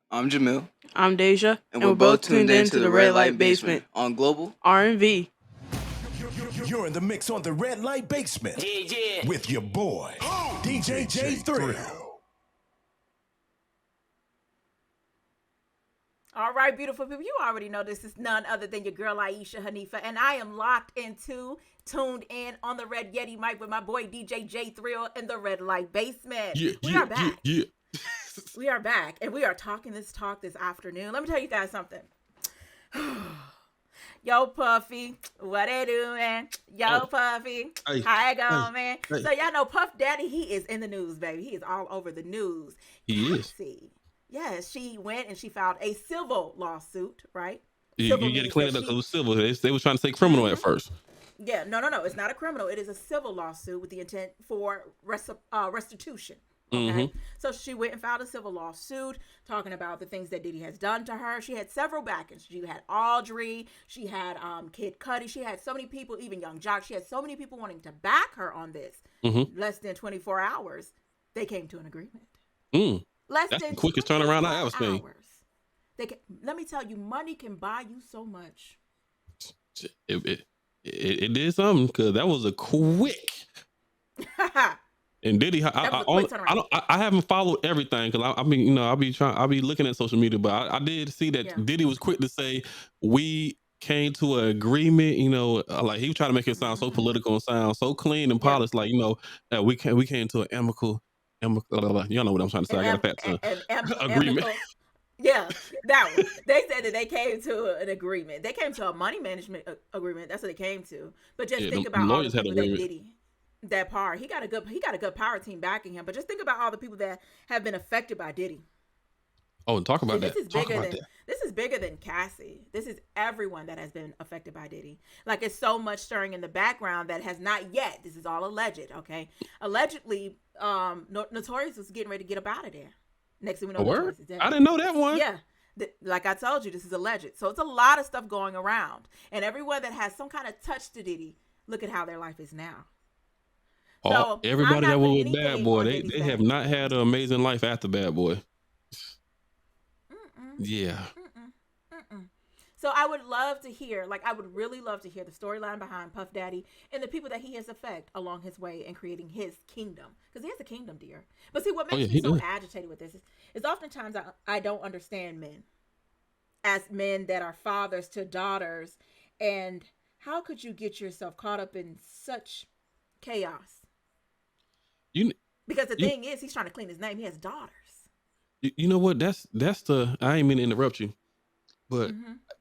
I'm Jamil, I'm Deja, and and we're we're both both tuned tuned in in to to the the Red Red Light Light Basement Basement on Global. R&V. You're in the mix on the Red Light Basement Yeah. with your boy, DJ J Thrill. All right, beautiful people. You already know this is none other than your girl Aishah Haneefah, and I am locked into, tuned in on the Red Yeti mic with my boy DJ J Thrill in the Red Light Basement. We are back. We are back, and we are talking this talk this afternoon. Let me tell you guys something. Yo, Puffy, what they doing? Yo, Puffy, how it going, man? So y'all know Puff Daddy, he is in the news, baby. He is all over the news. He is. Cassie, yes, she went and she filed a civil lawsuit, right? You Civil got to means clean that it up she, because it was civil. They was trying to say criminal at first. yeah, no, it's not a criminal. It is a civil lawsuit with the intent for restitution. Okay, so she went and filed a civil lawsuit talking about the things that Diddy has done to her. She had several backers. She had Audrey, she had Kid Cudi, she had so many people, even Young Jock. She had so many people wanting to back her on this. Less than 24 hours, they came to an agreement. Less That's than the quickest turnaround I ever seen. Let me tell you, money can buy you so much. It did something because that was a quick. And Diddy, I haven't followed everything because I mean, I'll be looking at social media, but I did see that Diddy was quick to say we came to an agreement. Like he was trying to make it sound so political and sound so clean and polished. Like we came to an amicable. You know what I'm trying to say. I got a fat tongue. Agreement. Yeah, that one. They said that they came to an agreement. They came to a money management agreement. That's what they came to. But just think about all the people that Diddy. That part, he got a good power team backing him. But just think about all the people that have been affected by Diddy. Oh, talk about that. That. This is bigger than Cassie. This is everyone that has been affected by Diddy. Like it's so much stirring in the background that has not yet. This is all alleged. Okay, allegedly, Notorious was getting ready to get up out of there. Next thing we know, Notorious is dead. I didn't know that one. Yeah. Like I told you, this is alleged. So it's a lot of stuff going around, and everyone that has some kind of touch to Diddy, look at how their life is now. So everybody that was with Bad Boy, they have not had an amazing life after Bad Boy. Yeah. So I would love to hear, I would really love to hear the storyline behind Puff Daddy and the people that he has affected along his way in creating his kingdom. Because he has a kingdom, dear. But see, what makes me so agitated with this is oftentimes I don't understand men as men that are fathers to daughters. And how could you get yourself caught up in such chaos? Because the thing is, he's trying to clean his name. He has daughters. You know what? That's I ain't mean to interrupt you, but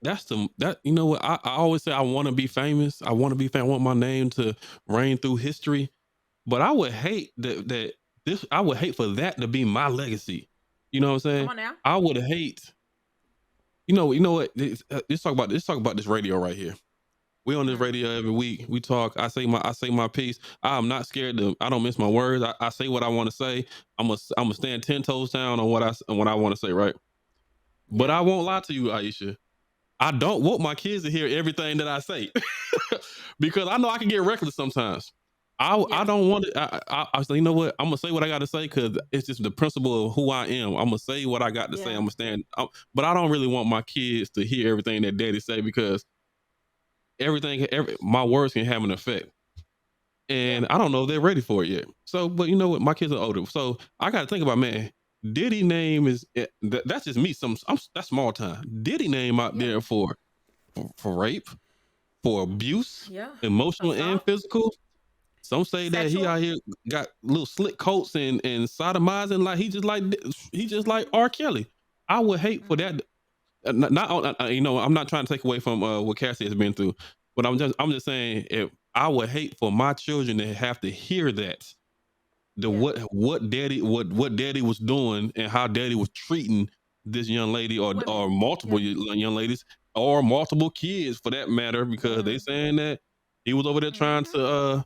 you know what? I always say I want to be famous. I want to be famous. I want my name to reign through history. But I would hate I would hate for that to be my legacy. You know what I'm saying? Come on now. I would hate. You know what? Let's talk about this radio right here. We on this radio every week. We talk. I say my piece. I'm not scared I don't miss my words. I say what I want to say. I'm gonna stand 10 toes down on what I want to say, right? But I won't lie to you, Aishah. I don't want my kids to hear everything that I say because I know I can get reckless sometimes. I don't want it. I say, you know what? I'm gonna say what I got to say because it's just the principle of who I am. I'm gonna say what I got to say. I'm gonna stand. But I don't really want my kids to hear everything that Daddy say because my words can have an effect, and I don't know if they're ready for it yet. So, but you know what? My kids are older, so I got to think about, man. Diddy name is that's just me. That's small time. Diddy name out there for rape, for abuse, emotional and physical. Some say that he out here got little slick coats and sodomizing like he just like R. Kelly. I would hate for that. Not I'm not trying to take away from what Cassie has been through, but I'm just saying if I would hate for my children to have to hear that what daddy was doing and how daddy was treating this young lady or multiple young ladies or multiple kids for that matter because they saying that he was over there trying to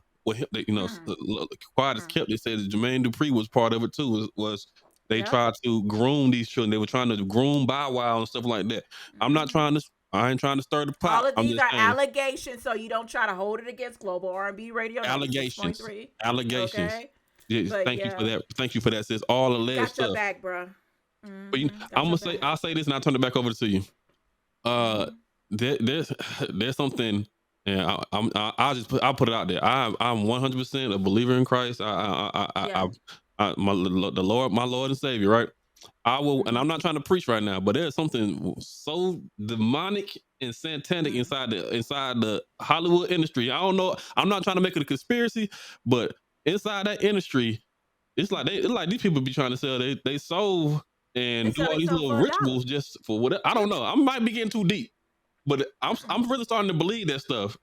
quiet as kept. They said that Jermaine Dupri was part of it too. Was they tried to groom these children? They were trying to groom Bow Wow and stuff like that. I ain't trying to stir the pot. All of these are allegations, so you don't try to hold it against Global R&B Radio. Allegations. Okay? Yeah, thank you for that. Thank you for that, sis. All alleged got your stuff. back, bro. But I'll say this and I'll turn it back over to you. There's something, and I'll put it out there. I'm 100% a believer in Christ. My Lord and Savior, right? I will, and I'm not trying to preach right now, but there's something so demonic and satanic inside the Hollywood industry. I don't know. I'm not trying to make it a conspiracy, but inside that industry, it's like these people be trying to sell they soul and do all these little rituals just for whatever. I don't know. I might be getting too deep, but I'm really starting to believe that stuff.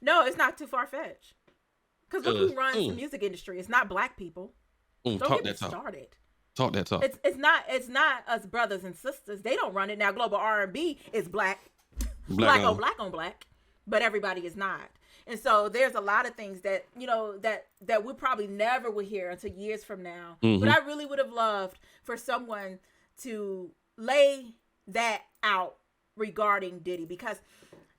No, it's not too far fetched. Because look who runs the music industry. It's not black people. Don't get me started. Talk that talk. It's not us brothers and sisters. They don't run it now. Global R&B is black on black, but everybody is not. And so there's a lot of things that that we probably never would hear until years from now. But I really would have loved for someone to lay that out regarding Diddy, because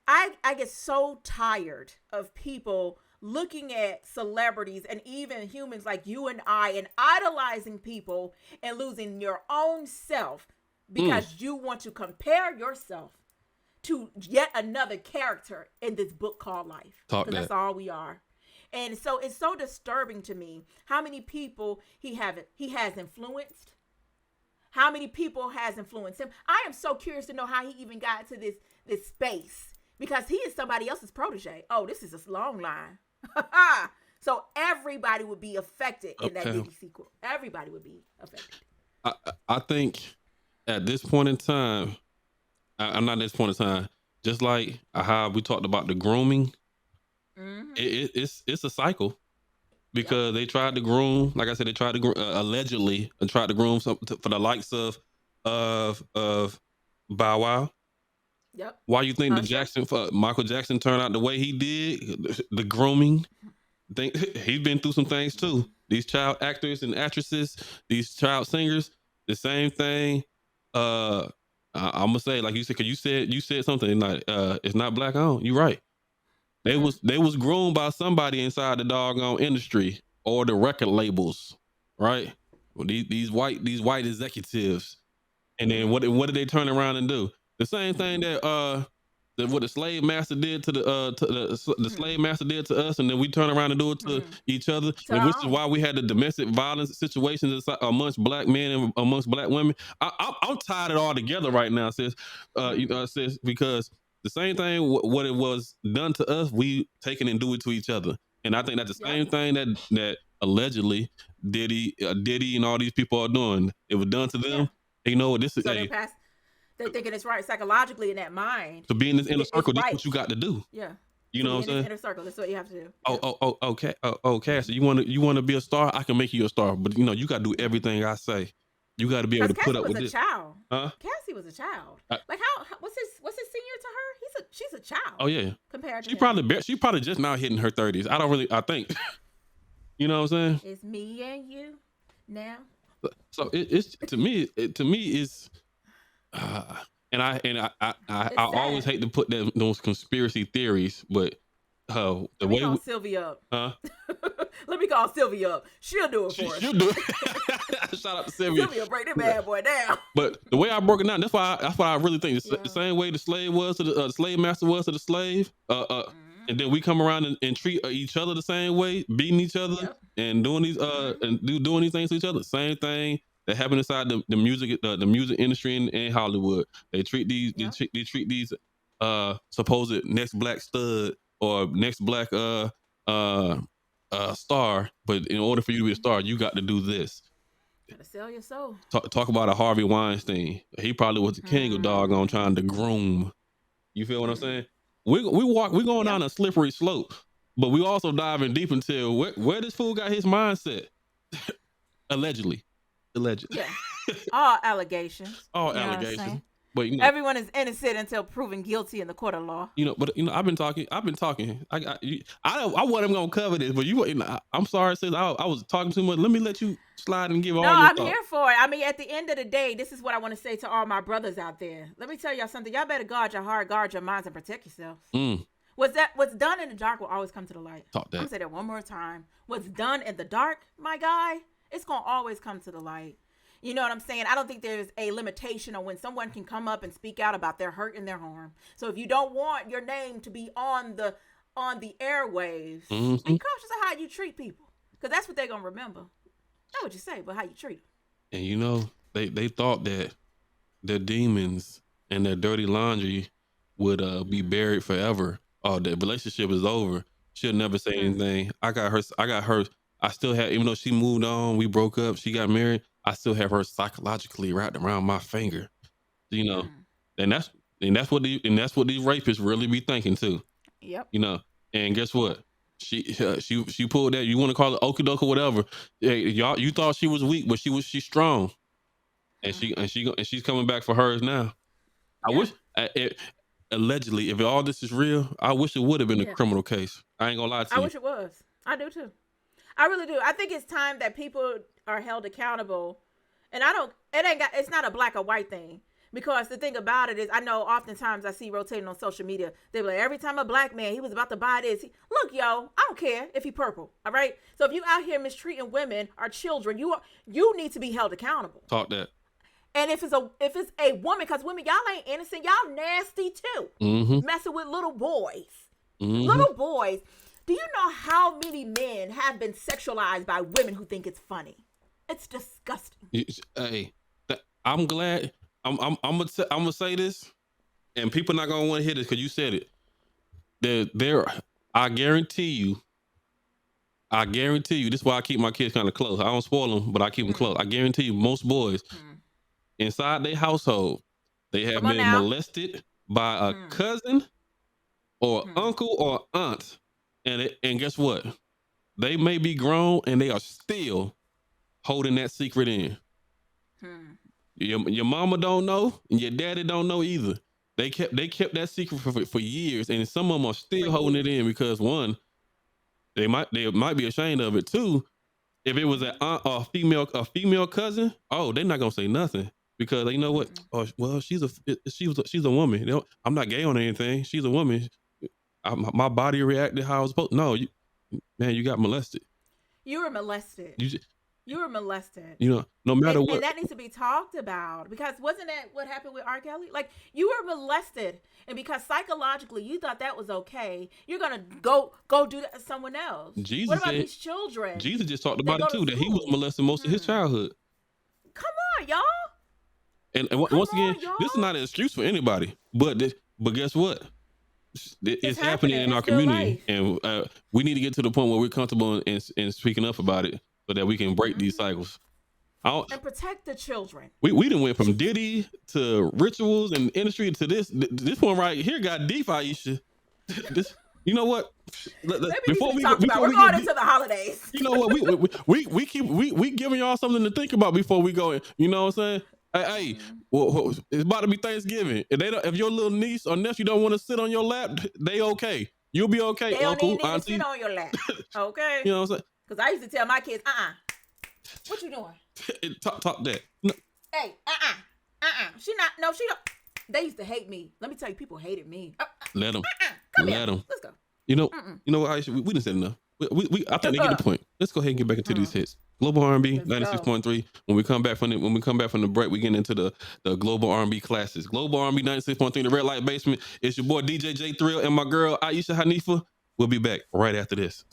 I get so tired of people looking at celebrities and even humans like you and I and idolizing people and losing your own self because you want to compare yourself to yet another character in this book called life. That's all we are. And so it's so disturbing to me how many people he has influenced. How many people has influenced him? I am so curious to know how he even got to this space, because he is somebody else's protege. Oh, this is a long line. So everybody would be affected in that Diddy sequel. Everybody would be affected. I think at this point in time, I'm not at this point in time, just like how we talked about the grooming, it's a cycle, because they tried to groom, like I said, they tried to allegedly tried to groom for the likes of Bow Wow. Yep. Why you think Michael Jackson turned out the way he did? The grooming thing. He's been through some things too. These child actors and actresses, these child singers, the same thing. I'm gonna say, like you said, because you said something like it's not black owned. You're right. They was groomed by somebody inside the doggone industry or the record labels, right? Well, these white executives, and then what did they turn around and do? The same thing that what the slave master did to the slave master did to us, and then we turn around and do it to each other, which is why we had the domestic violence situations amongst black men and amongst black women. I'm tired of it all together right now, sis. Sis, because the same thing what it was done to us, we take it and do it to each other, and I think that's the same thing that allegedly Diddy and all these people are doing. It was done to them. You know what this is? They're thinking it's right psychologically in that mind. To be in this inner circle, this is what you got to do. Yeah. You know what I'm saying? Inner circle, that's what you have to do. Okay. Okay. So you want to be a star? I can make you a star, but you got to do everything I say. You got to be able to put up with this. Cassie was a child. Huh? Cassie was a child. Like what's his senior to her? She's a child. Oh yeah. Compared to she probably just now hitting her 30s. I think. You know what I'm saying? It's me and you now. So it's to me it's. And I always hate to put those conspiracy theories, but the Let me call Sylvia up. Huh? Let me call Sylvia up. She'll do it for us. She'll do it. Shout out to Sylvia. Sylvia, break that bad boy down. But the way I broke it down, that's why I really think the same way the slave was to the slave master was to the slave. And then we come around and treat each other the same way, beating each other and doing these doing these things to each other. Same thing that happened inside the music industry in Hollywood. They treat these supposed next black stud or next black star, but in order for you to be a star, you got to do this. Gotta sell your soul. Talk about a Harvey Weinstein. He probably was the king of doggone trying to groom. You feel what I'm saying? We're going down a slippery slope, but we also diving deep into where this fool got his mindset. Allegedly. Yeah. All allegations. All allegations. But everyone is innocent until proven guilty in the court of law. But I've been talking. I wasn't gonna cover this, but I'm sorry, sis. I was talking too much. Let me let you slide and give all your thoughts. No, I'm here for it. I mean, at the end of the day, this is what I want to say to all my brothers out there. Let me tell y'all something. Y'all better guard your heart, guard your minds, and protect yourselves. What's done in the dark will always come to the light. Talk that. I'm gonna say that one more time. What's done in the dark, my guy, it's gonna always come to the light. You know what I'm saying? I don't think there's a limitation on when someone can come up and speak out about their hurt and their harm. So if you don't want your name to be on the airwaves, Mm-hmm. be cautious of how you treat people, because that's what they're gonna remember. Not what you say, but how you treat them. And you know, they thought that their demons and their dirty laundry would be buried forever. Oh, the relationship is over. She'll never say anything. I got her. I still have, even though she moved on, we broke up, she got married, I still have her psychologically wrapped around my finger. You know, and that's what these rapists really be thinking too. Yep. You know, and guess what? She pulled that. You want to call it okie doke or whatever? Hey, you thought she was weak, but she's strong, and she's coming back for hers now. I wish, allegedly, if all this is real, I wish it would have been a criminal case. I ain't gonna lie to you. I wish it was. I do too. I really do. I think it's time that people are held accountable, and it's not a black or white thing. Because the thing about it is, I know oftentimes I see rotating on social media, they be like, every time a black man, he was about to buy this. Look, yo, I don't care if he purple, all right? So if you out here mistreating women or children, you need to be held accountable. Talk that. And if it's a woman, because women, y'all ain't innocent, y'all nasty too. Messing with little boys. Little boys. Do you know how many men have been sexualized by women who think it's funny? It's disgusting. Hey, I'm glad. I'm gonna say this, and people not gonna want to hear this because you said it. I guarantee you. This is why I keep my kids kind of close. I don't spoil them, but I keep them close. I guarantee you, most boys inside their household, they have been molested by a cousin or uncle or aunt, and guess what? They may be grown and they are still holding that secret in. Your mama don't know, and your daddy don't know either. They kept that secret for years, and some of them are still holding it in because one, they might be ashamed of it. Two, if it was a female cousin, they're not gonna say nothing because you know what? Oh, well, she's a woman. You know, I'm not gay on anything. She's a woman. My body reacted how I was supposed. No, you got molested. You were molested. You were molested. You know, no matter what. And that needs to be talked about because wasn't that what happened with R. Kelly? Like, you were molested. And because psychologically you thought that was okay, you're going to go do that to someone else. What about these children? Jesus just talked about it too, that he was molested most of his childhood. Come on, y'all. And once again, this is not an excuse for anybody. But guess what? It's happening in our community. And we need to get to the point where we're comfortable in speaking up about it, so that we can break these cycles. And protect the children. We done went from Diddy to rituals and industry to this one right here got deep, Aishah. This, you know what? Before we we're going into the holidays. You know what? We giving y'all something to think about before we go in. You know what I'm saying? Hey, well, it's about to be Thanksgiving. If your little niece or nephew don't want to sit on your lap, they okay. You'll be okay, they uncle, don't need auntie. To sit on your lap. Okay. You know what I'm saying? Because I used to tell my kids, what you doing? Talk that. No. Hey, she don't. They used to hate me. Let me tell you, people hated me. Let them. Let them. Let's go. You know what, Aishah? We didn't say enough. I think they get the point. Let's go ahead and get back into these hits. Global R&B 96.3. When we come back from the break, we get into the global R&B classes. Global R&B 96.3, the Red Light Basement. It's your boy DJ J Thrill and my girl Aishah Haneefah. We'll be back right after this.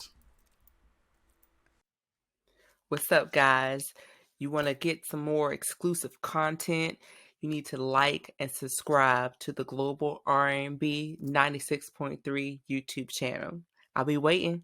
What's up, guys? You want to get some more exclusive content? You need to like and subscribe to the Global R&B 96.3 YouTube channel. I'll be waiting.